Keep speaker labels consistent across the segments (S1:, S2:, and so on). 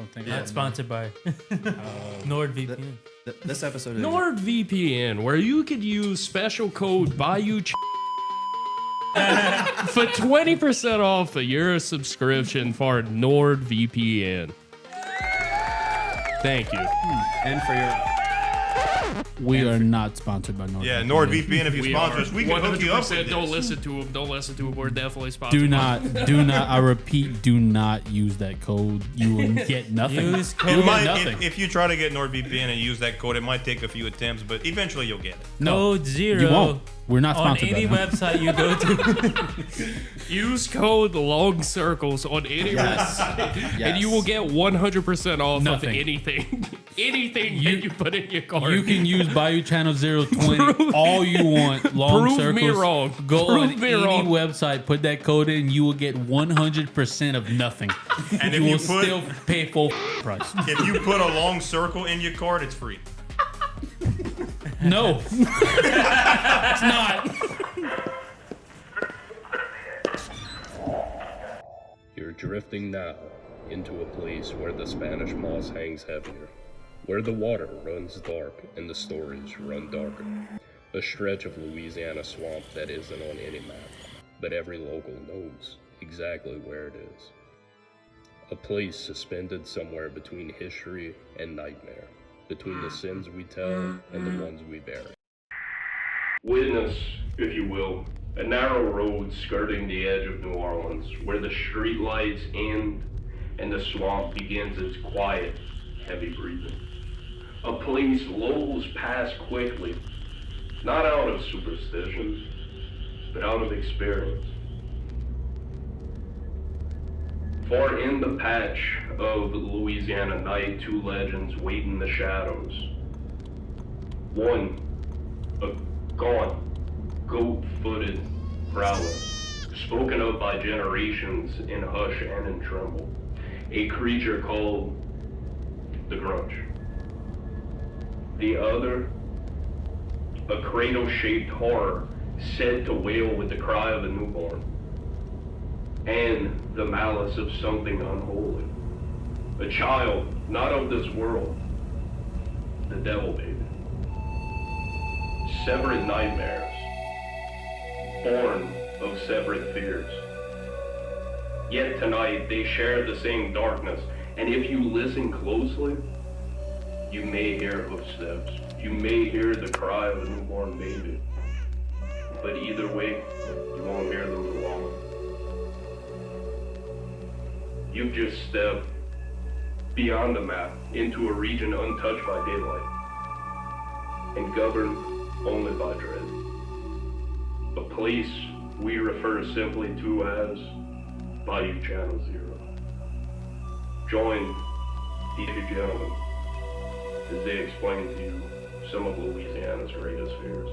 S1: don't think
S2: Not sponsored by NordVPN.
S3: This episode is
S4: NordVPN, where you could use special code BAYOU for 20% off of your subscription for NordVPN. Thank you.
S3: and for your
S1: we are not sponsored by NordVPN.
S5: Yeah, NordVPN, if you sponsor us, we can hook you up with this.
S4: Don't listen to him. Don't listen to him. We're definitely sponsored.
S1: Do not. I repeat, do not use that code. You will get nothing.
S2: Use code
S5: You might,
S1: nothing.
S5: if you try to get NordVPN and use that code, it might take a few attempts, but eventually you'll get it.
S2: Code 0.
S1: You won't. We're not
S2: On
S1: sponsored
S2: any
S1: by them.
S2: website you go to.
S4: Use code long circles on any website, and you will get 100% off
S1: Nothing.
S4: of anything. Anything you put in your cart.
S1: You can use Bayou Channel 020 all you want. Long
S4: Prove
S1: circles.
S4: me wrong.
S1: Go
S4: Prove
S1: on
S4: me
S1: any
S4: wrong.
S1: website, put that code in, you will get 100% of nothing.
S5: And
S1: you
S5: if you
S1: will
S5: put
S1: still pay full price.
S5: if you put a long circle in your card, it's free.
S1: No, it's not.
S4: You're drifting now into a place where the Spanish moss hangs heavier, where the water runs dark and the stories run darker. A stretch of Louisiana swamp that isn't on any map, but every local knows exactly where it is. A place suspended somewhere between history and nightmare, between the sins we tell and the ones we bury. Witness, if you will, a narrow road skirting the edge of New Orleans, where the streetlights end and the swamp begins its quiet, heavy breathing. A place lolls past quickly, not out of superstition, but out of experience. For in the patch of Louisiana night, two legends wait in the shadows. One, a gaunt, goat-footed prowler, spoken of by generations in hush and in tremble. A creature called the Grunch. The other, a cradle-shaped horror said to wail with the cry of a newborn. And the malice of something unholy. A child, not of this world. The devil baby. Separate nightmares. Born of separate fears. Yet tonight they share the same darkness, and if you listen closely, you may hear footsteps. You may hear the cry of a newborn baby. But either way, you won't hear them for long. You've just stepped beyond the map into a region untouched by daylight and governed only by dread. A place we refer simply to as Bayou Channel 0. Join these two gentlemen as they explain to you some of Louisiana's greatest fears.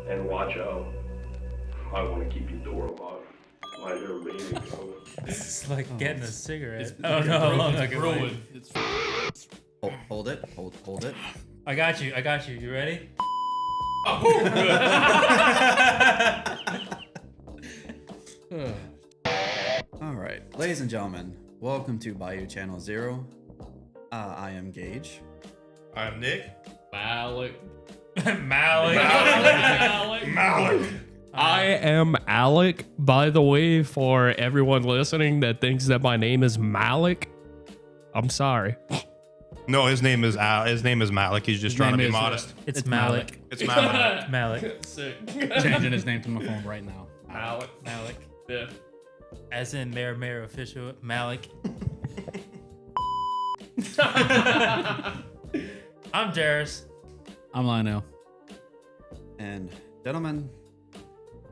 S4: And watch out, I want to keep your door locked. Like they're baby.
S2: It's like getting a cigarette. Oh no,
S4: It's ruined.
S3: hold it. Hold it.
S2: I got you. You ready?
S3: All right, ladies and gentlemen, welcome to Bayou Channel 0. I am Gage.
S5: I'm Nick.
S4: Malik.
S2: Malik.
S4: I am Alec, by the way, for everyone listening that thinks that my name is Malik. I'm sorry.
S5: No, his name is Malik. He's just trying to be modest.
S2: It's Malik.
S5: It's Malik.
S2: Malik.
S4: Sick.
S1: Changing his name to my phone right now.
S4: Malik. Yeah.
S2: As in Mayor official Malik. I'm Jairus.
S1: I'm Lionel.
S3: And gentlemen,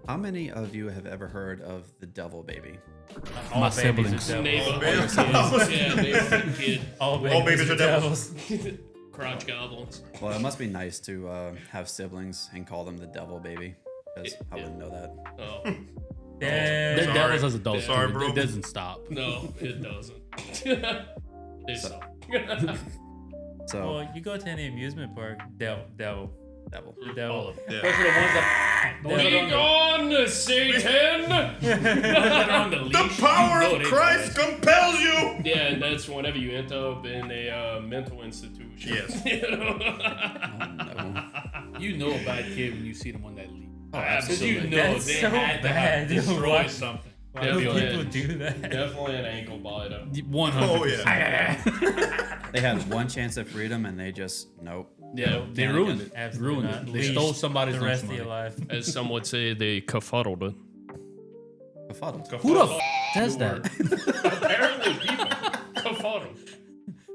S3: how many of you have ever heard of the devil baby?
S2: All
S1: My
S2: babies
S1: siblings.
S2: are devils.
S4: Neighbor kid.
S2: All
S5: babies
S2: babies
S5: are
S2: are
S5: devils.
S2: devils.
S4: Crotch goblins.
S3: Well, it must be nice to have siblings and call them the devil baby, because I wouldn't know that.
S4: Oh.
S2: Damn.
S1: They're
S5: Sorry.
S1: devils as adults.
S5: Sorry,
S1: too.
S5: bro.
S1: It doesn't stop.
S4: No, it doesn't. They suck.
S3: So
S2: Well, you go to any amusement park, devil.
S3: Devil.
S2: The devil.
S5: Yeah.
S1: Those are the ones that. Those that are on the-
S6: Gone, Satan!
S1: that are on the
S5: The
S1: leash.
S5: power
S1: You know
S5: of
S1: they
S5: Christ compels you.
S6: Yeah, and that's whenever you end up in a mental institution.
S5: Yes.
S6: You know?
S3: No.
S1: You know a bad kid when you see them on that leash.
S3: Oh,
S1: Because
S3: absolutely.
S1: you know
S2: That's
S1: they
S2: so
S1: had to have
S2: bad, dude.
S1: destroyed
S2: Why-
S1: something.
S2: Why do
S6: Definitely.
S2: people do that?
S6: Definitely an ankle biter.
S1: 100%.
S5: Oh yeah.
S3: They had one chance at freedom and they just nope.
S1: Yeah, they
S3: Can't
S1: ruined
S3: get
S1: it.
S2: Absolutely
S1: Ruined
S2: not.
S1: it. They
S2: Leash
S1: stole somebody's
S2: the rest of
S1: money.
S2: your life.
S6: As some would say, they befuddled it.
S3: Befuddled.
S1: Who the f says that?
S6: Apparently, people befuddled.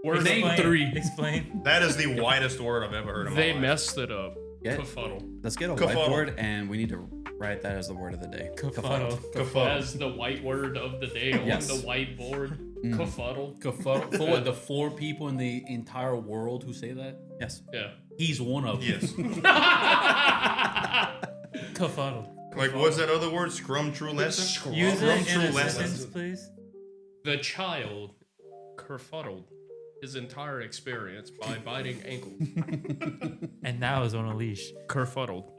S6: Word
S1: Name
S6: of-
S1: three.
S2: Explain.
S5: That is the widest word I've ever heard in my
S6: They
S5: life.
S6: messed it up.
S3: Get-
S6: Befuddle.
S3: Let's get a
S5: Befuddled.
S3: whiteboard and we need to write that as the word of the day.
S2: Befuddled.
S6: As the white word of the day
S3: Yes.
S6: on the whiteboard. Befuddle.
S1: Kafuddle. For what, the 4 people in the entire world who say that?
S3: Yes.
S6: Yeah.
S1: He's one of them.
S5: Yes.
S2: Befuddled.
S5: Like, what's that other word? Scrum true lesson?
S2: Use
S5: Scrum
S2: it
S5: true
S2: in a
S5: lesson.
S2: sentence, please.
S6: The child kerfuddled his entire experience by biting ankle.
S2: And now is on a leash.
S6: Kerfuddled.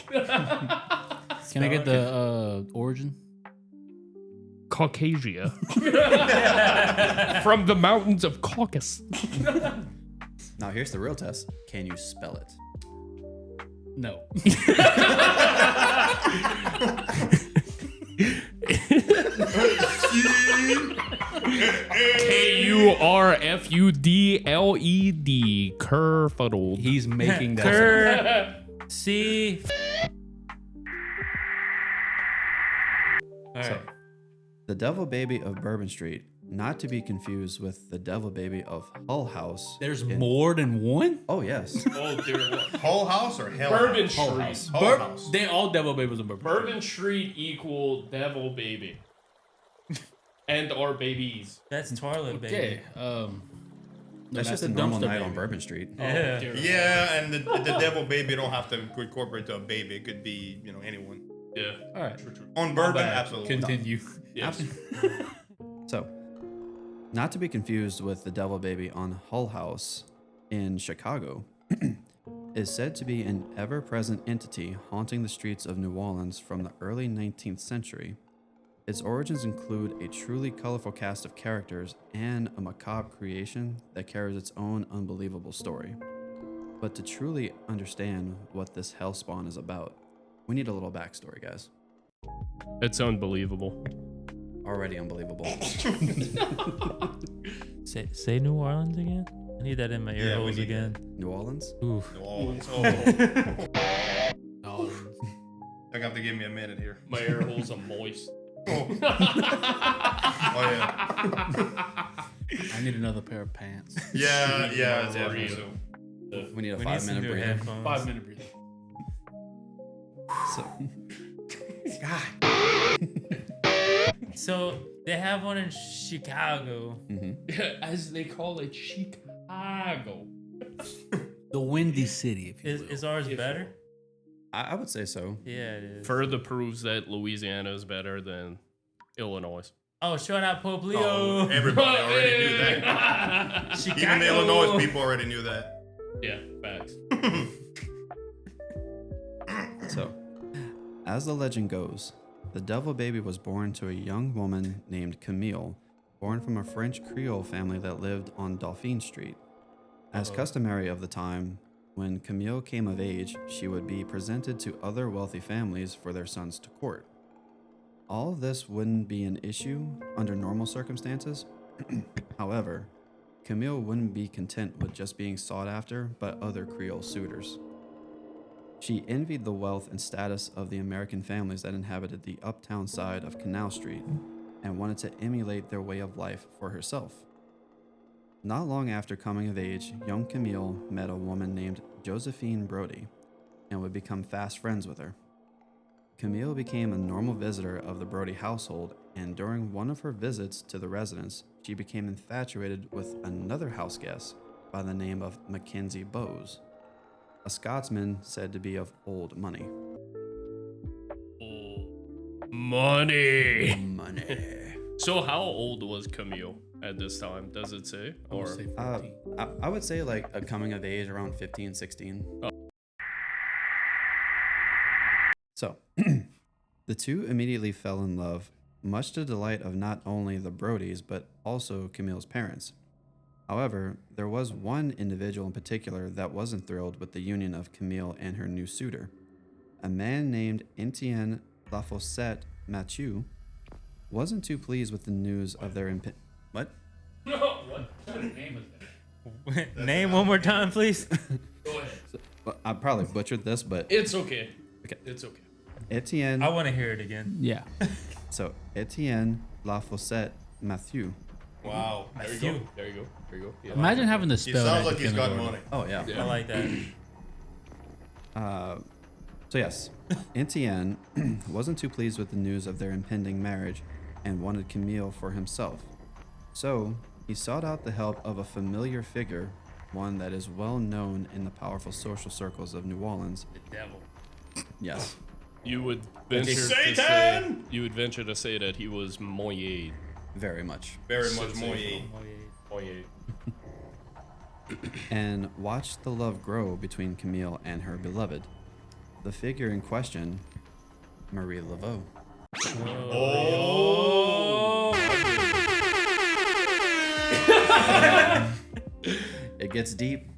S1: Can I get the origin?
S6: Caucasia. From the mountains of Caucasus.
S3: Now here's the real test. Can you spell it?
S1: No. Kurfudled.
S6: Kerfuddled.
S1: He's making that.
S2: See. All right.
S3: So, the Devil Baby of Bourbon Street, not to be confused with the Devil Baby of Hull House.
S1: There's more than one?
S3: Oh yes.
S6: Oh dear Lord.
S5: Whole house or hell?
S6: Bourbon
S5: House?
S6: Street.
S3: House.
S5: Whole house.
S1: They all devil babies in Bourbon.
S6: Bourbon Street equal devil baby. And our babies.
S2: That's toilet baby.
S1: Okay.
S3: That's just
S1: the
S3: a normal
S1: dumpster
S3: night
S1: baby.
S3: on Bourbon Street.
S2: Yeah.
S6: Oh, dear
S5: Yeah, and the devil baby don't have to incorporate to a baby. It could be, anyone.
S6: Lord. Yeah.
S1: All right.
S5: On bourbon,
S1: Bad.
S5: absolutely.
S1: Continue.
S6: Yes.
S3: So, not to be confused with the Devil Baby on Hull House in Chicago, is said to be an ever-present entity haunting the streets of New Orleans from the early 19th century. Its origins include a truly colorful cast of characters and a macabre creation that carries its own unbelievable story. But to truly understand what this hellspawn is about, we need a little backstory, guys.
S6: It's unbelievable.
S3: Already unbelievable.
S2: Say New Orleans again. I need that in my ear
S5: Yeah, we
S2: holes
S5: need
S2: again.
S3: New Orleans?
S2: Oof.
S5: New Orleans. Oh,
S1: No.
S5: I have to give me a minute here.
S6: My air holes are moist.
S5: Oh, yeah.
S1: I need another pair of pants.
S5: Yeah, yeah,
S6: For
S5: definitely.
S6: real.
S5: So.
S3: We need a
S2: We need some
S3: 5-minute
S2: new
S3: breather.
S2: headphones.
S1: 5-minute breather.
S3: So,
S2: So they have one in Chicago.
S6: As they call it, Chicago.
S1: The Windy City, if you
S2: Is,
S1: will.
S2: is ours better?
S3: I would say so.
S2: Yeah, it is.
S6: Further proves that Louisiana is better than Illinois.
S2: Oh, shout out Pope
S5: Oh,
S2: Leo.
S5: everybody already knew that.
S2: Chicago.
S5: Even the Illinois people already knew that.
S6: Yeah, facts.
S3: So, as the legend goes, the Devil Baby was born to a young woman named Camille, born from a French Creole family that lived on Dauphine Street. As customary of the time, when Camille came of age, she would be presented to other wealthy families for their sons to court. All of this wouldn't be an issue under normal circumstances. However, Camille wouldn't be content with just being sought after by other Creole suitors. She envied the wealth and status of the American families that inhabited the uptown side of Canal Street and wanted to emulate their way of life for herself. Not long after coming of age, young Camille met a woman named Josephine Brody and would become fast friends with her. Camille became a normal visitor of the Brody household, and during one of her visits to the residence, she became infatuated with another house guest by the name of Mackenzie Bowes, a Scotsman said to be of old money.
S6: Money.
S3: Money.
S6: So how old was Camille at this time? Does it say?
S1: I would
S6: Or
S1: say 14.
S3: I would say like a coming of age around 15, 16. So, the two immediately fell in love, much to the delight of not only the Brodies, but also Camille's parents. However, there was one individual in particular that wasn't thrilled with the union of Camille and her new suitor. A man named Etienne Lafossette Mathieu wasn't too pleased with the news of their What?
S6: What kind of name is that?
S2: Name one more time, please.
S6: Go ahead.
S3: Well, I probably butchered this, but
S6: It's okay.
S3: Okay.
S6: It's okay.
S3: Etienne.
S2: I want to hear it again.
S1: Yeah.
S3: So Etienne Lafossette Mathieu.
S5: Wow.
S6: There you
S2: Matthew.
S6: go. There you go. There you go. Yeah.
S1: Imagine having to
S5: He
S1: spell
S5: sounds
S1: that
S5: like he's got
S1: definitive
S5: money.
S1: order.
S3: Oh yeah.
S6: Yeah.
S2: I like that.
S3: So yes, Etienne wasn't too pleased with the news of their impending marriage and wanted Camille for himself. So he sought out the help of a familiar figure, one that is well known in the powerful social circles of New Orleans.
S6: The devil.
S3: Yes.
S6: You would venture to say.
S5: Satan!
S6: You would venture to say that he was moyen.
S3: Very much.
S5: Very much more.
S6: Moyen.
S3: And watched the love grow between Camille and her beloved. The figure in question, Marie Laveau. It gets deep.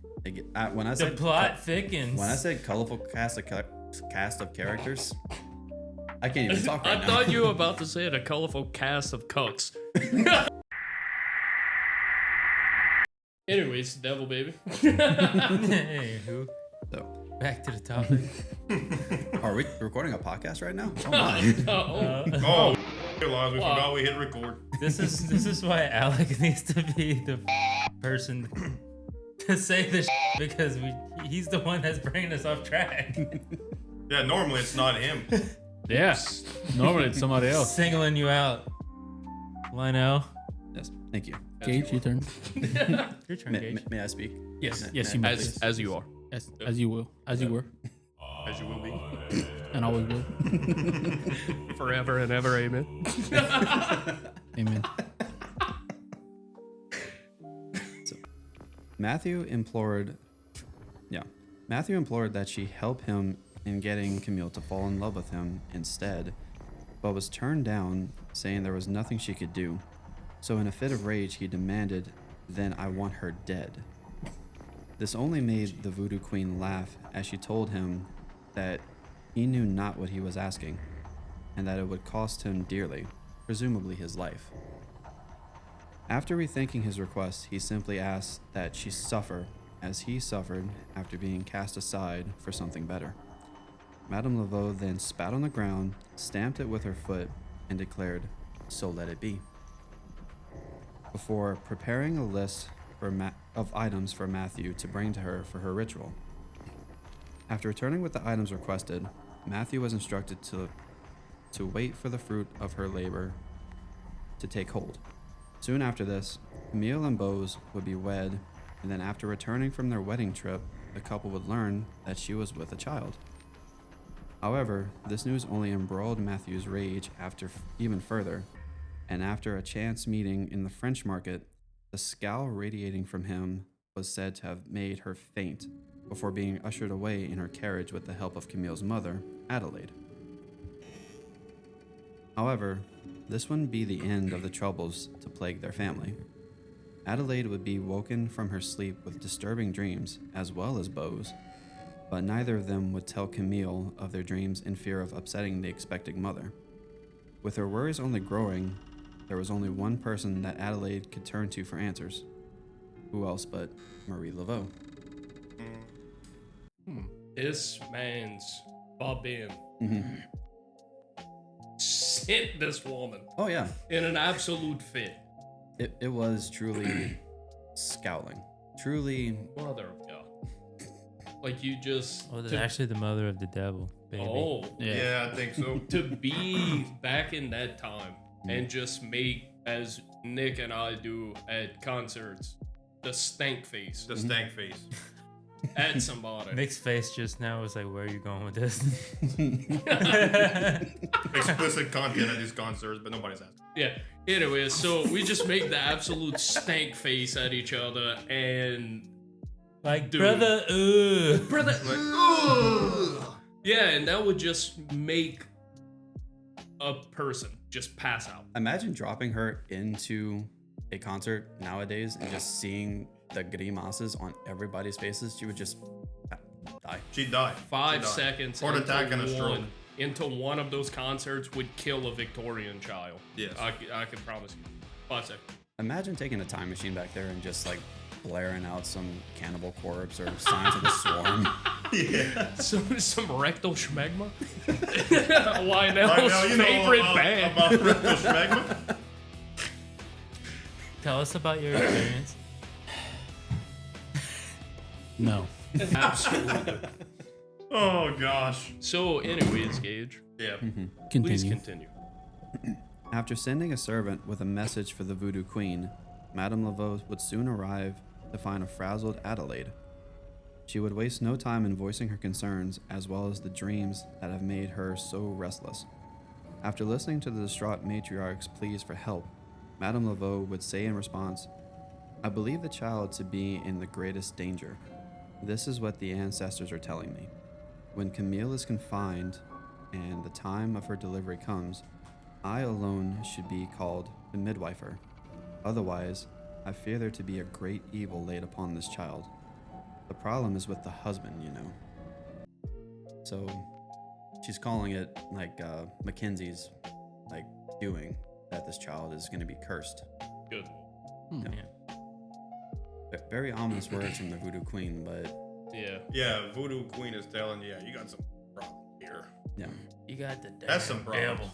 S3: When I
S2: The
S3: said
S2: plot thickens.
S3: when I said colorful cast of characters, I can't even talk right
S6: I
S3: now.
S6: thought you were about to say a colorful cast of cucks. Anyways, devil baby.
S2: Anywho,
S3: So,
S2: back to the topic.
S3: are we recording a podcast right now? Oh my.
S6: Oh,
S5: Oh, realize we forgot we hit record.
S2: This is why Alec needs to be the person to say this because he's the one that's bringing us off track.
S5: Yeah, normally it's not him.
S1: Yeah. Normally it's somebody else.
S2: Singling you out. Lionel.
S3: Yes, thank you.
S1: Gage, your turn.
S2: Your turn,
S3: May,
S2: Gage.
S3: may I speak?
S1: Yes. Yes, you may.
S6: as you are.
S1: As you will. As you were.
S5: As you will be.
S1: And always will.
S6: Forever and ever, amen.
S1: Amen.
S3: Matthew implored that she help him in getting Camille to fall in love with him instead, but was turned down, saying there was nothing she could do. So in a fit of rage, he demanded, "Then I want her dead." This only made the voodoo queen laugh as she told him that he knew not what he was asking, and that it would cost him dearly, presumably his life. After rethinking his request, he simply asked that she suffer as he suffered after being cast aside for something better. Madam Laveau then spat on the ground, stamped it with her foot, and declared, "So let it be," before preparing a list of items for Matthew to bring to her for her ritual. After returning with the items requested, Matthew was instructed to wait for the fruit of her labor to take hold. Soon after this, Camille and Bose would be wed, and then after returning from their wedding trip, the couple would learn that she was with a child. However, this news only embroiled Matthew's rage even further, and after a chance meeting in the French market, the scowl radiating from him was said to have made her faint before being ushered away in her carriage with the help of Camille's mother, Adelaide. However, this wouldn't be the end of the troubles to plague their family. Adelaide would be woken from her sleep with disturbing dreams, as well as Bose, but neither of them would tell Camille of their dreams in fear of upsetting the expecting mother. With her worries only growing, there was only one person that Adelaide could turn to for answers. Who else but Marie Laveau?
S6: This man's Bourbon sent this woman
S3: Oh yeah,
S6: in an absolute fit.
S3: it was truly scowling. Truly,
S6: Mother of God. Like you just.
S2: Oh, that's actually the mother of the devil, baby.
S6: Oh,
S5: Yeah, I think so.
S6: to be back in that time and just make, as Nick and I do at concerts, the stank face
S5: The stank face.
S6: at somebody.
S2: Nick's face just now was like, where are you going with this?
S5: Explicit content at these concerts, but nobody's asking.
S6: Yeah. Anyway, so we just make the absolute stank face at each other and
S2: Like,
S6: Dude.
S2: brother,
S6: brother. Yeah, and that would just make a person just pass out.
S3: Imagine dropping her into a concert nowadays and just seeing the grimaces on everybody's faces. She would just die.
S5: She'd die.
S6: 5 seconds
S5: Heart attack and a stroke.
S6: into one of those concerts would kill a Victorian child.
S5: Yes.
S6: I can promise you. 5 seconds.
S3: Imagine taking a time machine back there and just like blaring out some Cannibal Corpse or Signs of the Swarm.
S5: Yeah.
S6: Some rectal schmegma? Lionel's favorite band.
S5: About rectal schmegma?
S2: Tell us about your experience.
S1: No.
S6: Absolutely.
S5: Oh, gosh.
S6: So, anyways, Gage,
S5: Yeah.
S6: please
S1: Continue.
S6: continue.
S3: After sending a servant with a message for the Voodoo Queen, Madam Laveau would soon arrive to find a frazzled Adelaide. She would waste no time in voicing her concerns as well as the dreams that have made her so restless. After listening to the distraught matriarch's pleas for help, Madam Laveau would say in response, "I believe the child to be in the greatest danger. This is what the ancestors are telling me. When Camille is confined and the time of her delivery comes, I alone should be called the midwifer. Otherwise, I fear there to be a great evil laid upon this child. The problem is with the husband, you know." So she's calling it like Mackenzie's like doing that this child is going to be cursed.
S6: Good.
S3: Very ominous words from the Voodoo Queen, but
S6: Yeah.
S5: Yeah, Voodoo Queen is telling you, yeah, you got some problem here.
S3: yeah,
S2: You got the
S5: That's some problem.
S2: devil.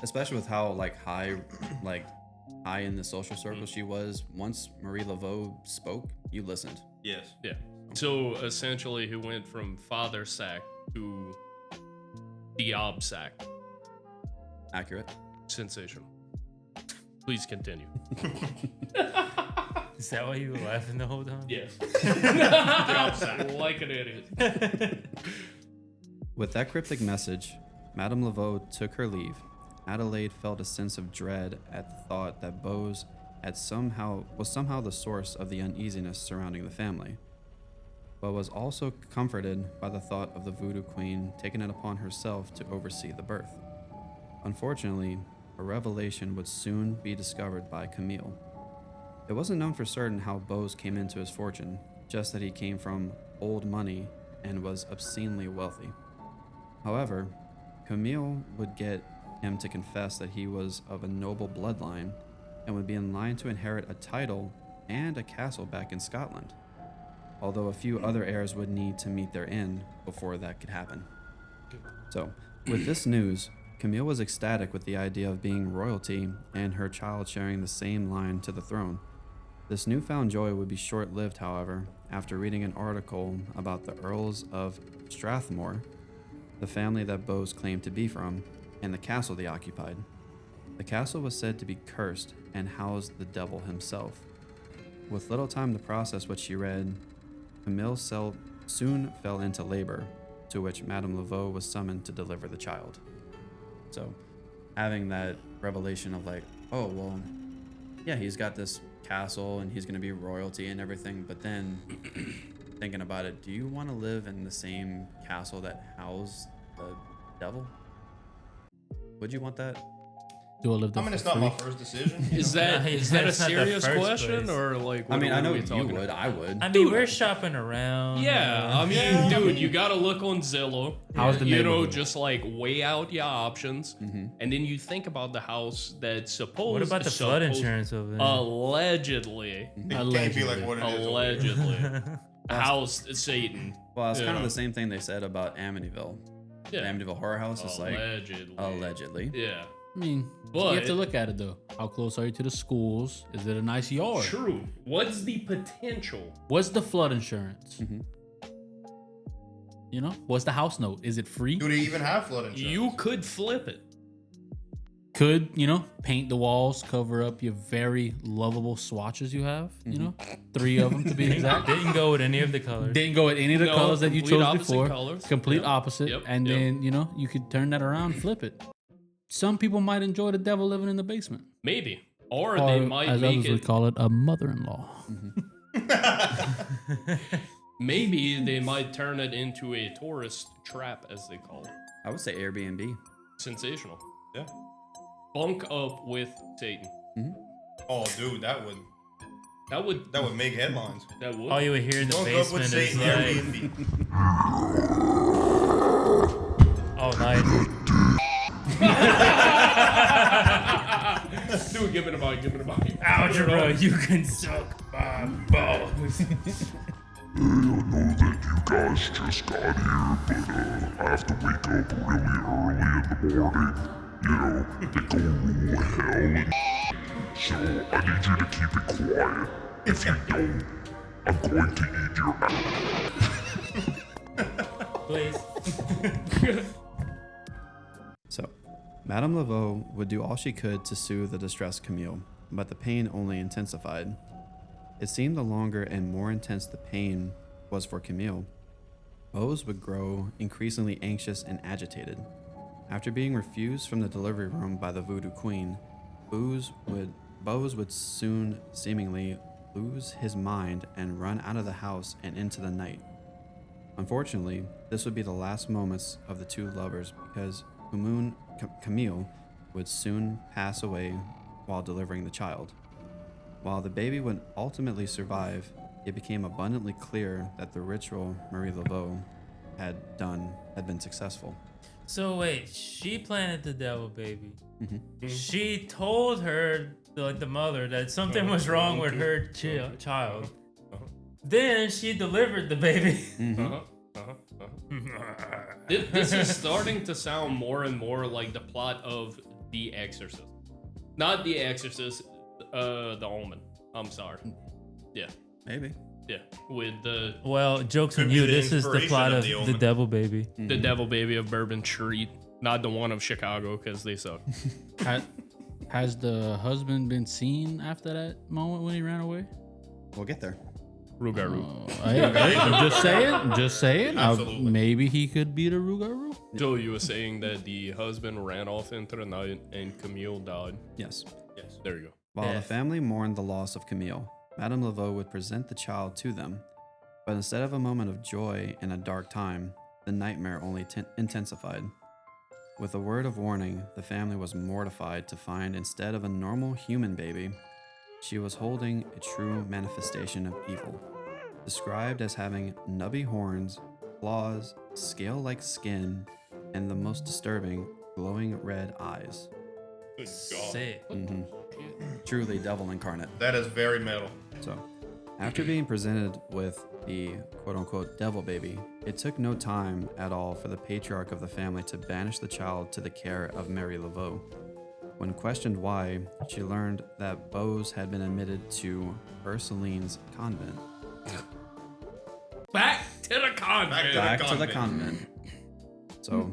S3: especially with how high in the social circle she was. Once Marie Laveau spoke, you listened.
S5: Yes.
S6: Yeah. So, essentially, he went from Father Sack to Diab Sack.
S3: Accurate.
S6: Sensational. Please continue.
S2: Is that why you were laughing the whole time?
S6: Yes. Like an idiot.
S3: With that cryptic message, Madame Laveau took her leave. Adelaide felt a sense of dread at the thought that Bose was somehow the source of the uneasiness surrounding the family, but was also comforted by the thought of the Voodoo Queen taking it upon herself to oversee the birth. Unfortunately, a revelation would soon be discovered by Camille. It wasn't known for certain how Bose came into his fortune, just that he came from old money and was obscenely wealthy. However, Camille would get him to confess that he was of a noble bloodline and would be in line to inherit a title and a castle back in Scotland, although a few other heirs would need to meet their end before that could happen. So, with this news, Camille was ecstatic with the idea of being royalty and her child sharing the same line to the throne. This newfound joy would be short-lived, however, after reading an article about the Earls of Strathmore, the family that Bose claimed to be from, and the castle they occupied. The castle was said to be cursed and housed the devil himself. With little time to process what she read, Camille soon fell into labor, to which Madame Laveau was summoned to deliver the child. So, having that revelation of like, oh, well, yeah, he's got this castle and he's going to be royalty and everything, but then thinking about it, do you want to live in the same castle that housed the devil? Would you want that?
S1: Do I live there
S5: I mean,
S1: for
S5: it's not
S1: free?
S5: my first decision. you
S6: Is
S5: know?
S6: that
S2: Yeah,
S6: is that a
S2: that's not the
S6: serious
S2: first
S6: question
S2: place.
S6: or like?
S3: I mean, I know
S6: what are we
S3: you
S6: talking
S3: would.
S6: about?
S3: I would.
S2: I mean, we're shopping around.
S6: Yeah, I mean, dude, you gotta look on Zillow.
S1: How's the
S6: You know,
S1: neighborhood?
S6: just like weigh out your options, and then you think about the house that's supposed.
S2: What about the flood insurance over there?
S6: Allegedly,
S5: It can't be like what it is. over here.
S6: allegedly, house Satan.
S3: Well, it's kind of
S6: Yeah.
S3: the same thing they said about Amityville. The
S6: Yeah,
S3: Amityville Horror House is like,
S6: allegedly.
S3: allegedly.
S6: Yeah,
S1: I mean,
S6: But-
S1: you have to look at it though. How close are you to the schools? Is it a nice yard?
S6: true. What's the potential?
S1: What's the flood insurance?
S3: Mhm.
S1: You know, what's the house note? Is it free?
S5: Do they even have flood insurance?
S6: You could flip it.
S1: Could, you know, paint the walls, cover up your very lovable swatches you have, you know, 3 of them to be exact.
S2: Didn't go with any of the colors.
S1: Didn't go with any of the
S6: No,
S1: colors that you
S6: complete
S1: chose
S6: opposite
S1: before.
S6: colors.
S1: Complete
S6: Yep.
S1: opposite.
S6: Yep.
S1: And
S6: Yep.
S1: then, you know, you could turn that around, flip it. Some people might enjoy the devil living in the basement.
S6: Maybe, or
S1: Or,
S6: they might
S1: as
S6: make
S1: others would
S6: it.
S1: call it, a mother-in-law.
S6: Maybe they might turn it into a tourist trap, as they call it.
S3: I would say Airbnb.
S6: Sensational.
S5: Yeah.
S6: Bunk up with Satan.
S5: Oh, dude, that would make headlines.
S6: That would.
S2: All you would hear in the
S5: Bunk up with
S2: basement is
S5: Satan
S2: like,
S5: Airbnb.
S2: oh, nice.
S6: Dude, give it a bite. Give it a bite.
S2: Algebra, you can suck my balls.
S7: I know that you guys just got here, but I have to wake up really early in the morning. You know, they go rule hell and so I need you to keep it quiet. If you don't, I'm going to eat your ass.
S2: Please.
S3: So, Madam Laveau would do all she could to soothe the distressed Camille, but the pain only intensified. It seemed the longer and more intense the pain was for Camille, Bose would grow increasingly anxious and agitated. After being refused from the delivery room by the voodoo queen, Bose would soon seemingly lose his mind and run out of the house and into the night. Unfortunately, this would be the last moments of the two lovers because Camille would soon pass away while delivering the child. While the baby would ultimately survive, it became abundantly clear that the ritual Marie Laveau had been successful.
S2: So wait, she planted the devil baby.
S3: Mm-hmm.
S2: She told her, like the mother, that something was wrong with her child. Then she delivered the baby.
S6: This is starting to sound more and more like the plot of The Exorcist. Not The Exorcist, The Omen. I'm sorry. Yeah.
S3: Maybe.
S6: Yeah. With the
S2: Well, jokes
S5: Could
S2: on
S5: be
S2: you.
S5: the
S2: This is the
S5: inspiration
S2: plot
S5: of
S2: of
S5: The
S2: the
S5: Omen.
S2: devil baby.
S6: devil baby of Bourbon Street. Not the one of Chicago, because they suck.
S1: Has the husband been seen after that moment when he ran away?
S3: We'll get there.
S6: Rugaru.
S1: I'm just saying.
S5: Absolutely.
S1: Maybe he could be the Rugaru.
S6: So you were saying that the husband ran off into the night and Camille died.
S3: Yes.
S6: Yes. There you go.
S3: While the
S2: Death.
S3: family mourned the loss of Camille, Madame Laveau would present the child to them. But instead of a moment of joy in a dark time, the nightmare only intensified. With a word of warning, the family was mortified to find instead of a normal human baby, she was holding a true manifestation of evil, described as having nubby horns, claws, scale-like skin, and the most disturbing, glowing red eyes.
S5: Good God.
S2: Sick.
S3: Truly devil incarnate.
S5: That is very metal.
S3: So, after being presented with the quote-unquote devil baby, it took no time at all for the patriarch of the family to banish the child to the care of Marie Laveau. When questioned why, she learned that Bose had been admitted to Ursuline's convent.
S6: Back to the convent.
S3: Back to the convent. So,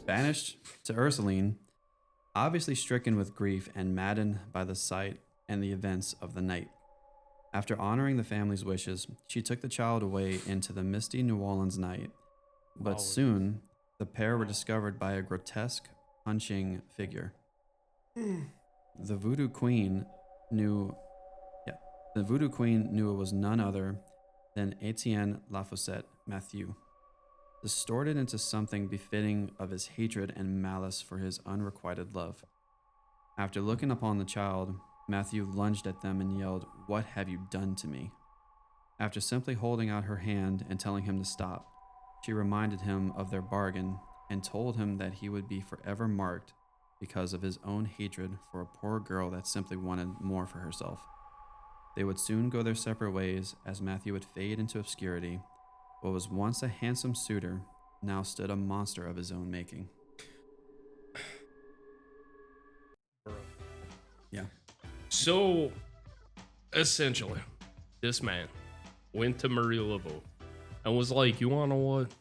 S3: banished to Ursuline, obviously stricken with grief and maddened by the sight and the events of the night. After honoring the family's wishes, she took the child away into the misty New Orleans night. But soon, the pair were discovered by a grotesque, punching figure. The voodoo queen knew it was none other than Etienne Lafossette Mathieu, distorted into something befitting of his hatred and malice for his unrequited love. After looking upon the child, Matthew lunged at them and yelled, "What have you done to me?" After simply holding out her hand and telling him to stop, she reminded him of their bargain and told him that he would be forever marked because of his own hatred for a poor girl that simply wanted more for herself. They would soon go their separate ways as Matthew would fade into obscurity. What was once a handsome suitor now stood a monster of his own making. Yeah.
S6: So, essentially, this man went to Marie Laveau and was like, you wanna know what?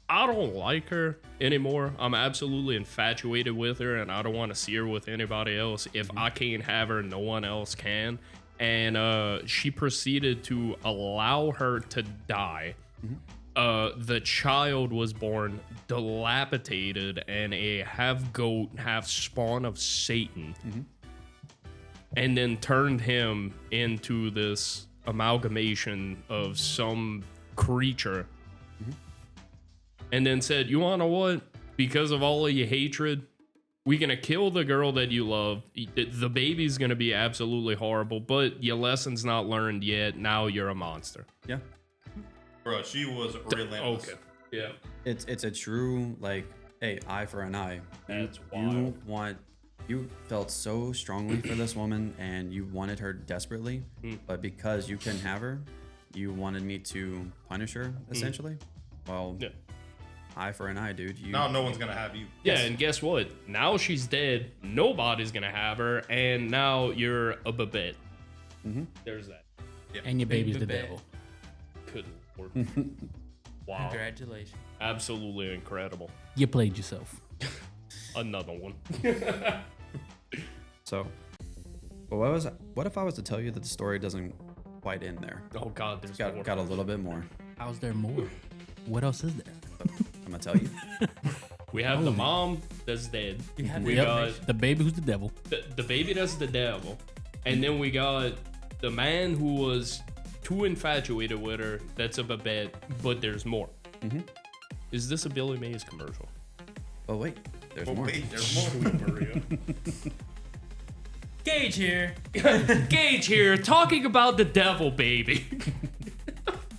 S6: I don't like her anymore. I'm absolutely infatuated with her and I don't want to see her with anybody else. If I can't have her, no one else can. And she proceeded to allow her to die. The child was born dilapidated and a half goat, half spawn of Satan. And then turned him into this amalgamation of some creature, and then said, "You wanna know what? Because of all of your hatred, we're gonna kill the girl that you love. The baby's gonna be absolutely horrible, but your lesson's not learned yet. Now you're a monster."
S3: Yeah.
S5: Bro, she was relentless.
S6: Okay. Yeah.
S3: It's a true, like, hey, eye for an eye.
S6: That's
S3: You
S6: wild.
S3: you felt so strongly for this woman and you wanted her desperately, but because you couldn't have her, you wanted me to punish her, essentially. Well,
S6: Yeah.
S3: eye for an eye, dude.
S5: Now no one's gonna have you.
S6: Yeah, and guess what? Now she's dead. Nobody's gonna have her, and now you're a babette. There's that.
S1: And your baby's the
S2: Big
S1: devil.
S6: Good lord. Wow.
S2: Congratulations.
S6: Absolutely incredible.
S1: You played yourself.
S6: Another one.
S3: So, but what if I was to tell you that the story doesn't quite end there?
S6: Oh god, there's more.
S3: Got a little bit more.
S1: How's there more? What else is there?
S3: I'm gonna tell you.
S6: We have the mom that's dead.
S2: have
S6: We
S2: the
S6: got
S1: The baby who's the devil.
S6: the baby that's the devil. And then we got the man who was too infatuated with her. That's a babette, but there's more. Is this a Billy Mays commercial?
S3: Oh wait, there's
S5: Oh,
S3: more.
S5: wait, there's more.
S6: Maria.
S2: Gage here.
S6: Gage here, talking about the devil baby.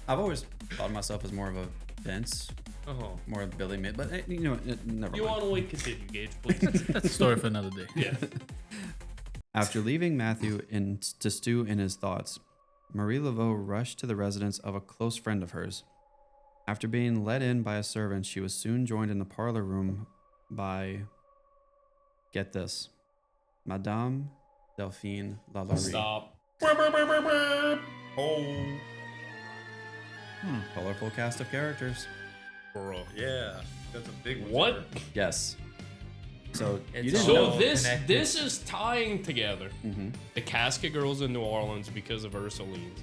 S3: I've always thought of myself as more of a Vince,
S6: Oh.
S3: more of Billy Mid, but you know, never
S6: You
S3: mind.
S6: want to wait? Continue, Gage, please.
S1: That's a story for another day.
S6: Yeah.
S3: After leaving Matthew to stew in his thoughts, Marie Laveau rushed to the residence of a close friend of hers. After being let in by a servant, she was soon joined in the parlor room by, get this, Madame Delphine Lalaurie.
S6: Stop.
S5: Oh,
S3: Colorful cast of characters.
S6: Bro.
S5: yeah. That's a big one.
S6: What?
S3: Yes. So you
S2: It's
S3: didn't
S6: So
S3: know.
S2: Connected.
S6: this is tying together the Casket Girls in New Orleans because of Ursulines,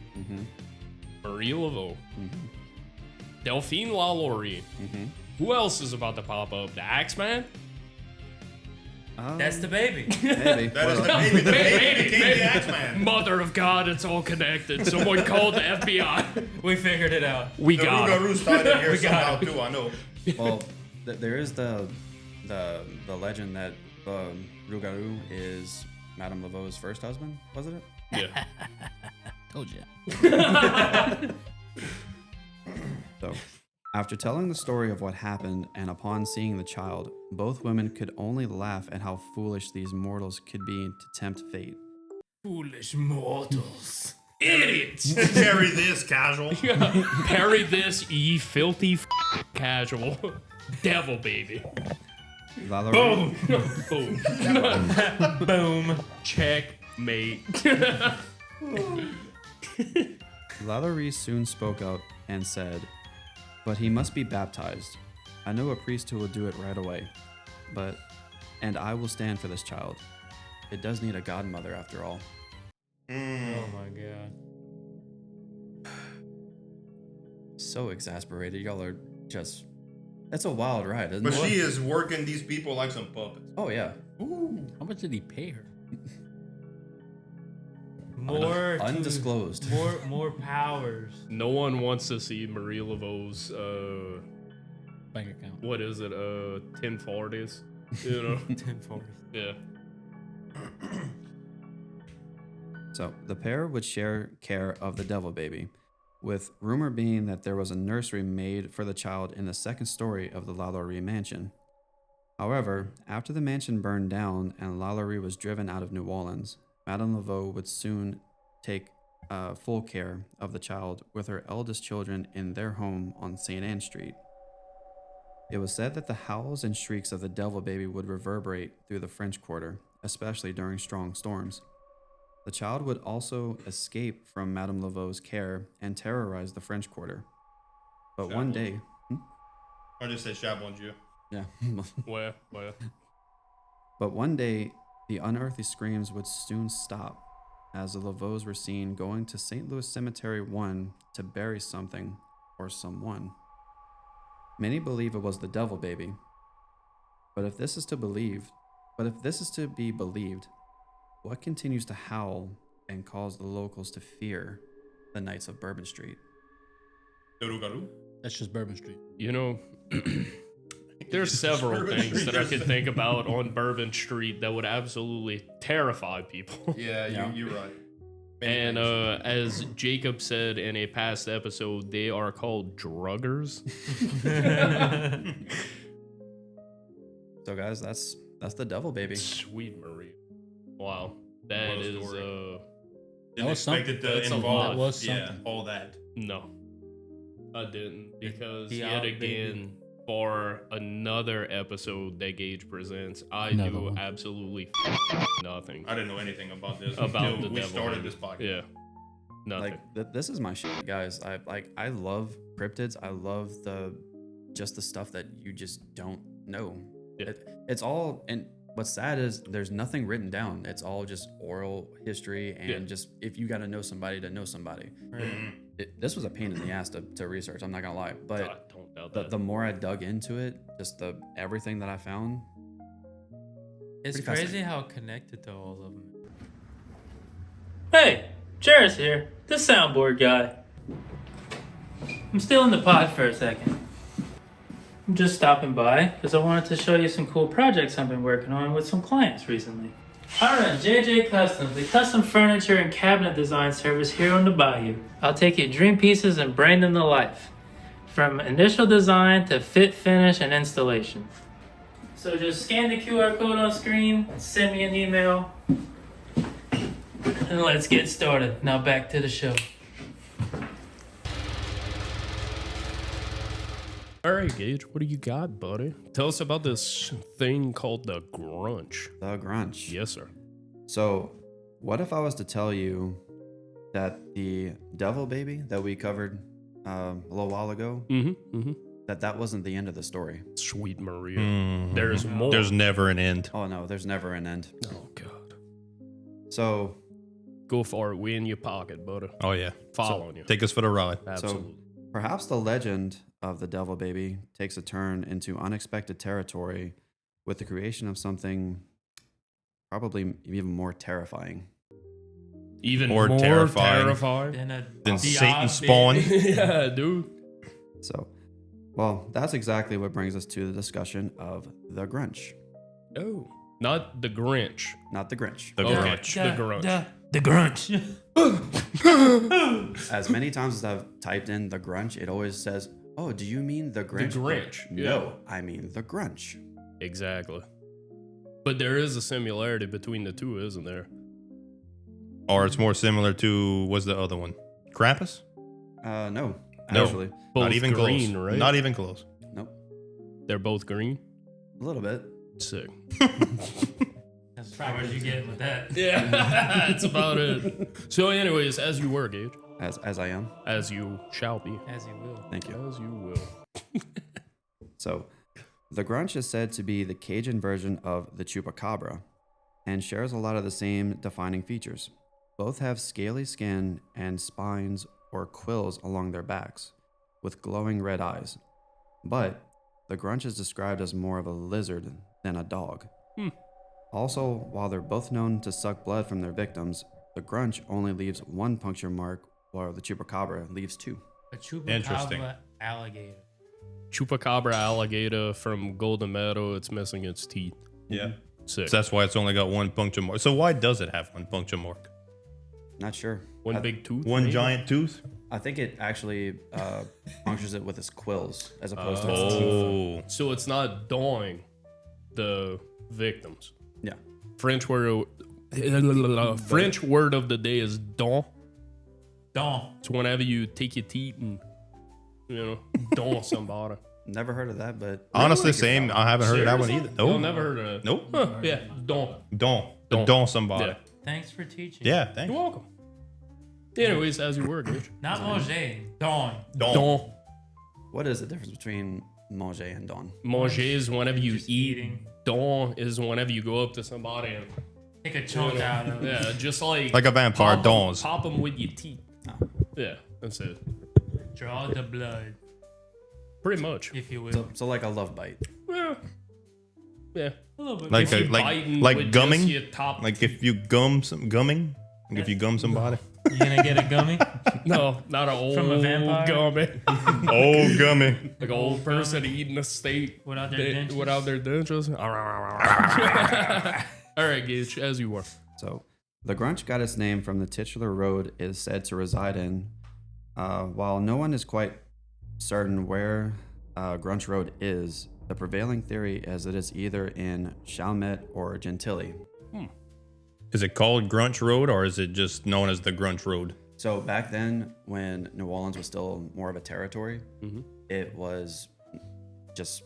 S6: Marie Laveau, Delphine Lalaurie. Who else is about to pop up? The Axeman?
S2: That's the baby.
S3: Maybe.
S5: That is
S3: Well,
S5: the baby. The baby
S6: Baby,
S5: became
S6: baby.
S5: the Axeman.
S6: Mother of God, it's all connected. Someone called the FBI.
S2: We figured it out.
S6: We
S5: The
S6: got it.
S5: Rougarous tied in here
S2: We got
S5: somehow
S2: it.
S5: too. I know.
S3: well, there is the legend that Rougarou is Madame Laveau's first husband, wasn't it?
S6: Yeah.
S1: Told you.
S3: So, after telling the story of what happened and upon seeing the child, both women could only laugh at how foolish these mortals could be to tempt fate.
S2: Foolish mortals.
S6: Idiots.
S5: Carry this, casual.
S6: Parry this, ye filthy casual. Devil baby.
S3: Lalaurie,
S6: Boom.
S2: Boom.
S6: Checkmate.
S3: Lalaurie soon spoke up and said, "But he must be baptized. I know a priest who will do it right away. And I will stand for this child. It does need a godmother after all."
S2: Oh my god.
S3: So exasperated. Y'all are just... That's a wild ride, isn't
S5: But
S3: it?
S5: she is working these people like some puppets.
S3: Oh, yeah.
S1: How much did he pay her?
S2: More to-
S3: Undisclosed.
S2: more powers.
S6: No one wants to see Marie Laveau's
S1: Bank account.
S6: what is it? 1040s. You know?
S2: 1040.
S6: Yeah.
S3: So the pair would share care of the devil baby, with rumor being that there was a nursery made for the child in the second story of the Lalaurie mansion. However, after the mansion burned down and Lalaurie was driven out of New Orleans, Madame Laveau would soon take full care of the child with her eldest children in their home on St. Anne Street. It was said that the howls and shrieks of the devil baby would reverberate through the French Quarter, especially during strong storms. The child would also escape from Madame Laveau's care and terrorize the French Quarter. But one day,
S5: I just said Chabon Dieu.
S3: yeah,
S6: Well.
S3: but one day, the unearthly screams would soon stop, as the Laveaus were seen going to St. Louis Cemetery 1 to bury something or someone. Many believe it was the devil baby. But if this is to be believed, what continues to howl and cause the locals to fear the Knights of Bourbon Street?
S1: That's just Bourbon Street.
S6: You know, there's several things that I could think about on Bourbon Street that would absolutely terrify people.
S5: Yeah, you're right.
S6: And as Jacob said in a past episode, they are called druggers.
S3: So guys, that's the devil baby.
S6: Sweet Maria. Wow. That
S5: What a
S6: is
S5: story.
S1: That was something.
S6: That's a
S1: That
S6: lot.
S1: was
S5: Yeah,
S1: something.
S5: all that.
S6: No. I didn't. Because
S2: The
S6: yet
S2: out
S6: again, for another episode that Gage presents, I
S1: Another
S6: do
S1: one.
S6: absolutely nothing
S5: I didn't know anything about this
S6: about
S5: until
S6: the
S5: we
S6: devil.
S5: started this podcast.
S6: Yeah. Nothing.
S3: Like this is my shit, guys. I love cryptids. I love the stuff that you just don't know.
S6: Yeah.
S3: It's all, and what's sad is there's nothing written down. It's all just oral history and
S6: Yeah.
S3: just if you got to know somebody to know somebody. This was a pain in the ass to research. I'm not gonna lie,
S6: I
S3: but
S6: don't doubt that.
S3: the more I dug into it, just everything that I found.
S2: It's
S3: Pretty
S2: crazy
S3: fascinating.
S2: how connected to all of them. Hey, Jared's here, the soundboard guy. I'm still in the pod for a second. I'm just stopping by because I wanted to show you some cool projects I've been working on with some clients recently. I run JJ Customs, the custom furniture and cabinet design service here on the Bayou. I'll take your dream pieces and bring them to life, from initial design to fit, finish, and installation. So just scan the QR code on screen, send me an email, and let's get started. Now back to the show.
S6: All right, Gage, what do you got, buddy? Tell us about this thing called the Grunch.
S3: The Grunch.
S6: Yes, sir.
S3: So, what if I was to tell you that the devil baby that we covered a little while ago, that wasn't the end of the story?
S6: Sweet Maria. There's more.
S5: There's never an end.
S3: Oh no, there's never an end.
S6: Oh, God.
S3: So,
S6: Go for it. We in your pocket, buddy.
S5: Oh yeah.
S6: Following you.
S5: Take us for the ride.
S6: Absolutely.
S3: perhaps the legend of the devil baby takes a turn into unexpected territory with the creation of something probably even more terrifying.
S6: Even
S5: More
S6: more
S5: terrifying.
S6: terrifying.
S5: Then Satan spawn.
S6: Yeah, dude.
S3: So, well, that's exactly what brings us to the discussion of the Grunch.
S6: Oh, not the Grinch.
S3: Not the Grinch.
S5: The Grunch.
S6: The Grunch.
S2: The Grunch.
S3: As many times as I've typed in the Grunch, it always says, "Oh, do you mean the Grinch?"
S6: Grinch,
S3: No, I mean the Grunch.
S6: Exactly. But there is a similarity between the two, isn't there?
S5: Or it's more similar to, what's the other one? Krampus?
S3: No,
S5: No.
S3: actually,
S6: Both
S5: Not even
S6: green,
S5: close.
S6: right?
S5: Not even close.
S3: nope,
S6: They're both green.
S3: a little bit.
S6: Sick.
S2: That's probably what you get with that.
S6: Yeah, that's about it. So, anyways, as you were, Gage,
S3: As I am.
S6: as you shall be,
S2: As you will.
S3: Thank you.
S6: as you will.
S3: So, the Grunch is said to be the Cajun version of the Chupacabra and shares a lot of the same defining features. Both have scaly skin and spines or quills along their backs, with glowing red eyes. But the Grunch is described as more of a lizard than a dog. Also, while they're both known to suck blood from their victims, the Grunch only leaves one puncture mark, while the Chupacabra leaves two.
S2: A
S5: Interesting.
S2: chupacabra alligator.
S6: Chupacabra alligator from Golden Meadow. It's missing its teeth.
S5: Yeah.
S6: Sick.
S5: So that's why it's only got one puncture mark. So why does it have one puncture mark?
S3: Not sure.
S6: One big tooth.
S5: One
S6: maybe?
S5: giant tooth?
S3: I think it actually punctures it with its quills as opposed to its teeth.
S5: Oh.
S6: So it's not dawing the victims.
S3: Yeah.
S6: French word of the day is don.
S2: Don.
S6: It's whenever you take your teeth and don somebody.
S3: Never heard of that, but
S5: Honestly, same. I haven't heard of that one either.
S6: No,
S5: Nope.
S6: never heard of it.
S5: Nope.
S6: Huh, yeah, don.
S5: Don't.
S6: Don't.
S5: Don't somebody.
S6: Yeah.
S2: Thanks for teaching.
S5: Yeah, thanks.
S6: You're welcome. Anyways, as you were, Gage.
S2: Not manger. Don.
S6: Don.
S3: what is the difference between manger and don?
S6: Manger is whenever you
S2: Just
S6: eat.
S2: eating.
S6: Don is whenever you go up to somebody and
S2: Take a chunk out of it.
S6: yeah, just like
S5: Like a vampire,
S6: pop 'em-
S5: dons.
S6: Pop them with your teeth. Yeah, that's it.
S2: Draw the blood,
S6: Pretty much.
S2: if you will.
S3: So like a love bite.
S6: Yeah. Yeah.
S2: A little bit.
S5: Like
S6: If you
S5: like
S6: biting
S5: like
S6: with
S5: gumming.
S6: just your top
S5: Like if you gumming. Like if you gum somebody.
S2: You gonna get a gummy?
S6: No, not an old
S2: From a vampire?
S6: gummy.
S5: Oh, gummy.
S6: Like an old person eating a steak
S2: Without their dentures?
S6: without their dentures. All right, Gage, as you were.
S3: So, the Grunch got its name from the titular road it is said to reside in. While no one is quite certain where Grunch Road is, the prevailing theory is that it's either in Chalmette or Gentilly.
S5: Is it called Grunch Road or is it just known as the Grunch Road?
S3: So back then, when New Orleans was still more of a territory, it was just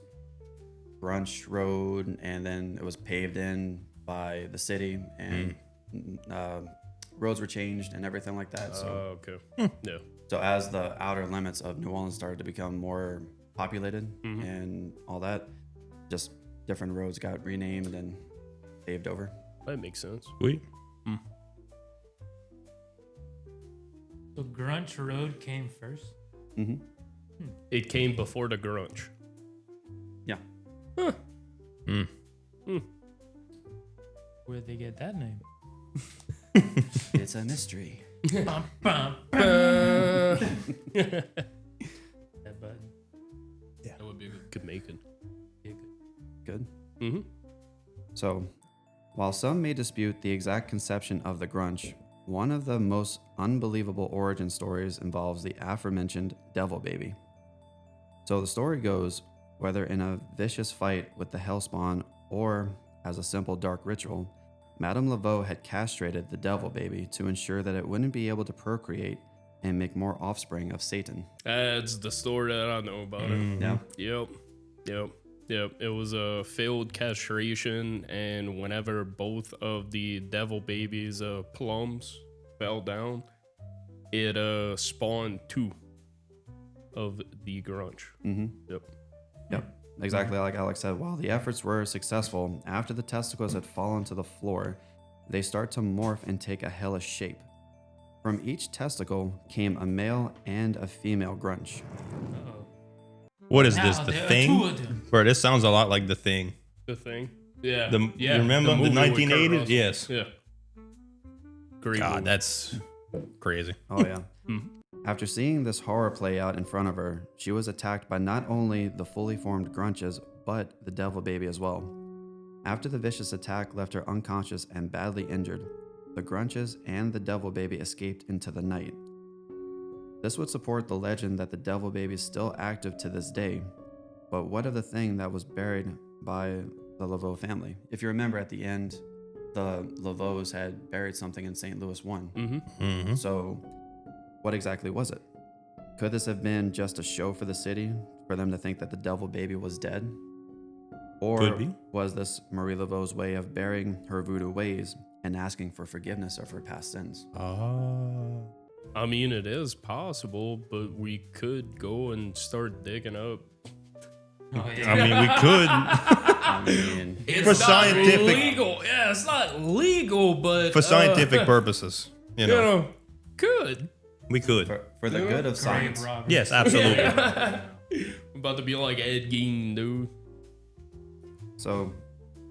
S3: Grunch Road, and then it was paved in by the city, and roads were changed and everything like that. So,
S6: Okay. Yeah.
S3: so as the outer limits of New Orleans started to become more populated and all that, just different roads got renamed and paved over.
S6: That makes sense.
S5: Sweet.
S2: So Grunch Road came first?
S6: It came before the grunge.
S3: Yeah.
S2: Where'd they get that name?
S3: It's a mystery.
S2: Bum, bum, bum. That button.
S6: That would be good. Could make it.
S3: Good.
S6: Mm-hmm.
S3: So, while some may dispute the exact conception of the Grunch, one of the most unbelievable origin stories involves the aforementioned Devil Baby. So the story goes, whether in a vicious fight with the Hellspawn or as a simple dark ritual, Madam Laveau had castrated the Devil Baby to ensure that it wouldn't be able to procreate and make more offspring of Satan.
S6: That's the story that I know about it.
S3: Yeah.
S6: Yep. It was a failed castration, and whenever both of the devil babies' plums fell down, it spawned two of the grunge.
S3: Yep. Exactly like Alex said, while the efforts were successful, after the testicles had fallen to the floor, they start to morph and take a hellish shape. From each testicle came a male and a female Grunch.
S5: What is
S2: Now
S5: this? The
S2: there are
S5: Thing?
S2: two of them.
S5: Bro, this sounds a lot like The Thing.
S6: The Thing. Yeah.
S5: You remember the
S6: movie with Kurt
S5: 1980s?
S6: Russell.
S5: Yes.
S6: Yeah. Great
S5: God,
S6: movie.
S5: that's crazy.
S3: Oh, yeah. After seeing this horror play out in front of her, she was attacked by not only the fully formed Grunches, but the Devil Baby as well. After the vicious attack left her unconscious and badly injured, the Grunches and the Devil Baby escaped into the night. This would support the legend that the Devil Baby is still active to this day. But what of the thing that was buried by the Laveau family? If you remember at the end, the Laveaus had buried something in St. Louis 1. So what exactly was it? Could this have been just a show for the city for them to think that the Devil Baby was dead? Or
S5: Could be.
S3: was this Marie Laveau's way of burying her voodoo ways and asking for forgiveness of her past sins?
S6: I mean, it is possible, but we could go and start digging up.
S2: Oh, yeah.
S5: I mean, we could.
S3: I mean,
S6: It's
S5: For
S6: not
S5: scientific-
S6: legal. Yeah, it's not legal, but
S5: For scientific purposes. You know,
S6: good.
S5: we could.
S3: for the good of science.
S2: Grave robbers.
S5: Yes, absolutely.
S6: I'm about to be like Ed Gein, dude.
S3: So,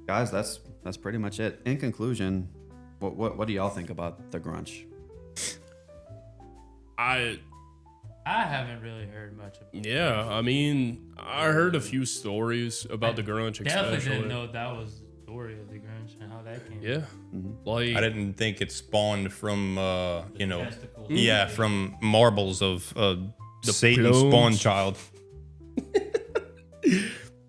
S3: guys, that's pretty much it. In conclusion, what do y'all think about the Grunch?
S6: I
S2: haven't really heard much of it.
S6: Yeah, I mean, I heard a few stories about the grunge,
S2: Definitely
S6: especially.
S2: didn't know that was the story of the Grunch and how that came.
S6: Yeah, like
S5: I didn't think it spawned from,
S2: Testicles.
S5: yeah, from marbles of Satan
S6: plumes.
S5: spawn child.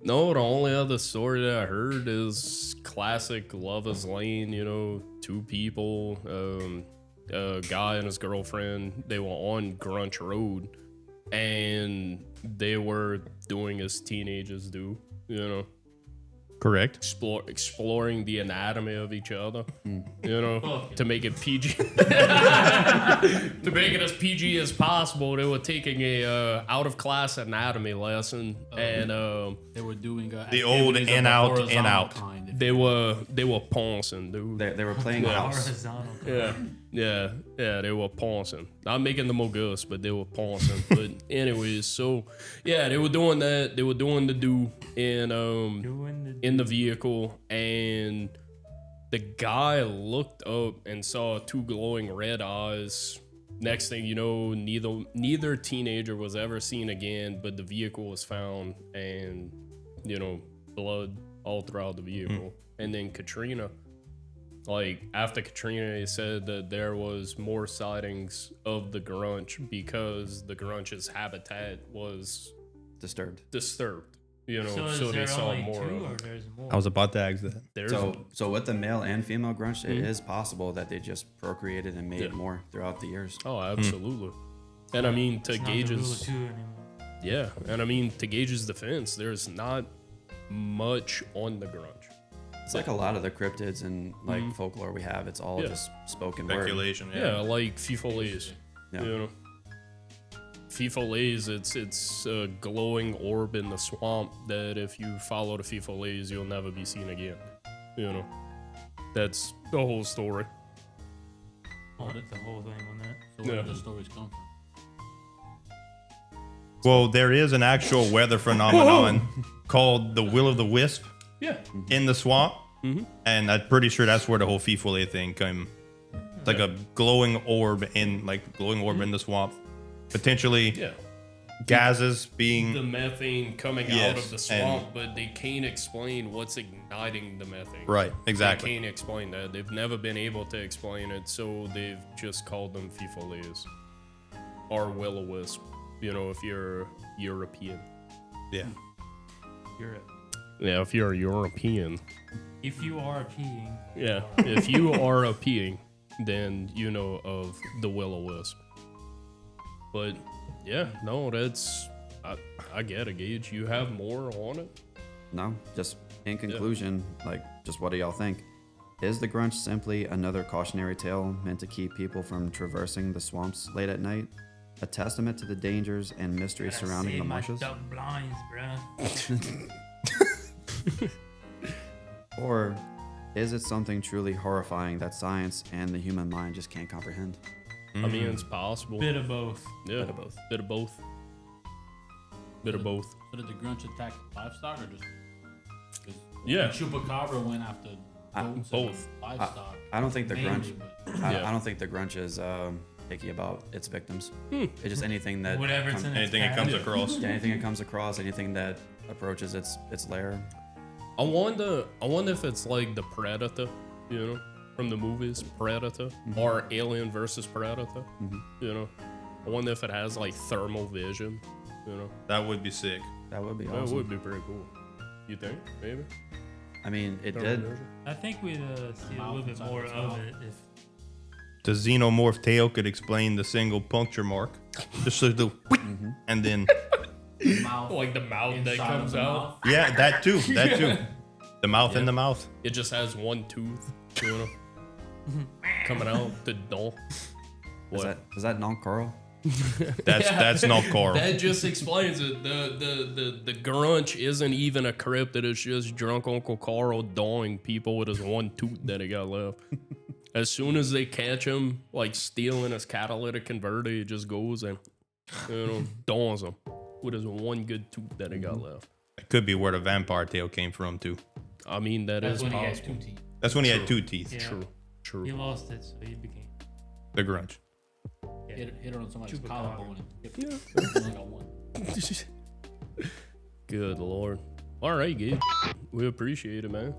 S6: no. The only other story that I heard is classic Lover's Lane. You know, two people, a guy and his girlfriend. They were on Grunch Road, and they were doing as teenagers do. You know.
S5: Correct.
S6: Exploring the anatomy of each other, you know, to make it PG. To make it as PG as possible, they were taking a out of class anatomy lesson, and
S1: They were doing
S5: The old
S1: activities of
S5: in,
S1: the
S5: out, in,
S1: horizontal
S5: out.
S1: kind, if
S6: they were pouncing, dude.
S3: They were playing house.
S2: Horizontal.
S6: Yeah, they were pouncing. Not making them August, but they were pouncing. But anyways, so yeah, they were doing that. They were doing the do in the vehicle, and the guy looked up and saw two glowing red eyes next thing you know, neither teenager was ever seen again, but the vehicle was found, and blood all throughout the vehicle. And then Katrina, like after Katrina, they said that there was more sightings of the Grunch because the Grunch's habitat was
S3: Disturbed.
S6: So they saw more of it.
S2: There's more?
S5: I was about to ask that.
S3: So with the male and female Grunch, it is possible that they just procreated and made more throughout the years.
S6: Oh, absolutely. And I mean, to Gage's defense, there's not much on the Grunch.
S3: It's like a lot of the cryptids and like folklore we have. It's all just spoken word.
S5: Speculation.
S6: Yeah, like Fifolays.
S3: Yeah.
S6: Fifolays, it's a glowing orb in the swamp that if you follow the Fifolays, you'll never be seen again. That's the whole story.
S2: Oh, that's the whole thing on that.
S1: So where do the stories come from?
S5: Well, there is an actual weather phenomenon called the will o' the wisp.
S6: Yeah.
S5: In the swamp, and I'm pretty sure that's where the whole Fifole thing came. It's like a glowing orb in the swamp, potentially gases being
S6: the methane coming out of the swamp, but they can't explain what's igniting the methane.
S5: Right, exactly.
S6: They can't explain that. They've never been able to explain it, so they've just called them Fifolays or will-o'-wisp. If you're European.
S5: Yeah.
S2: Europe.
S6: Yeah, if you're a European.
S2: If you are peeing.
S6: Yeah, if you are a peeing, then you know of the will-o'-wisp. But yeah, no, that's I get it, Gage. You have more on it?
S3: No, just in conclusion, just what do y'all think? Is the Grunch simply another cautionary tale meant to keep people from traversing the swamps late at night? A testament to the dangers and mystery surrounding the marshes?
S2: Duck blinds, bruh.
S3: Or is it something truly horrifying that science and the human mind just can't comprehend?
S6: I mean, it's possible.
S2: Bit of both.
S6: Yeah,
S3: Bit of both.
S6: Bit of both. Bit of both.
S1: So did the Grunch attack livestock or just?
S6: Yeah.
S1: Chupacabra went after goats
S6: both.
S1: And livestock.
S3: I don't think the
S1: mainly,
S3: Grunch.
S1: but-
S3: I don't think the Grunch is picky about its victims. It's just anything that
S2: Whatever it's in its
S5: Anything it
S2: path.
S5: comes across.
S3: Yeah, anything it comes across, anything that approaches its lair.
S6: I wonder if it's like the Predator, from the movies, Predator, or Alien versus Predator. I wonder if it has like thermal vision.
S5: That would be sick.
S3: That would be
S6: That
S3: awesome.
S6: would be pretty cool. You think? Maybe.
S3: I mean, it
S6: Thermal
S3: did.
S6: vision?
S2: I think we'd see a little bit more of it if.
S5: The xenomorph tail could explain the single puncture mark. Just like the and then
S1: Mouth
S6: Like the mouth that
S1: inside
S6: comes
S1: of the
S6: out.
S1: mouth.
S5: yeah, that too. The mouth in the mouth.
S6: It just has one tooth, coming out the door.
S3: Is that non-Carl?
S5: That's not Carl.
S6: That just explains it. The Grunch isn't even a cryptid. It's just drunk Uncle Carl dawing people with his one tooth that he got left. As soon as they catch him, like stealing his catalytic converter, he just goes and daws him with his one good tooth that he got left.
S5: It could be where the vampire tail came from too.
S6: I mean,
S1: That's
S6: is
S1: when he had
S6: possible.
S1: 2 teeth.
S5: That's when he had 2 teeth.
S2: Yeah.
S6: True.
S2: He lost it, so he became.
S5: The Grunch.
S2: Yeah.
S1: Hit it on somebody's
S2: Chupacabra.
S1: collarbone. And only got one.
S6: Good Lord. All right, Gabe. We appreciate it, man.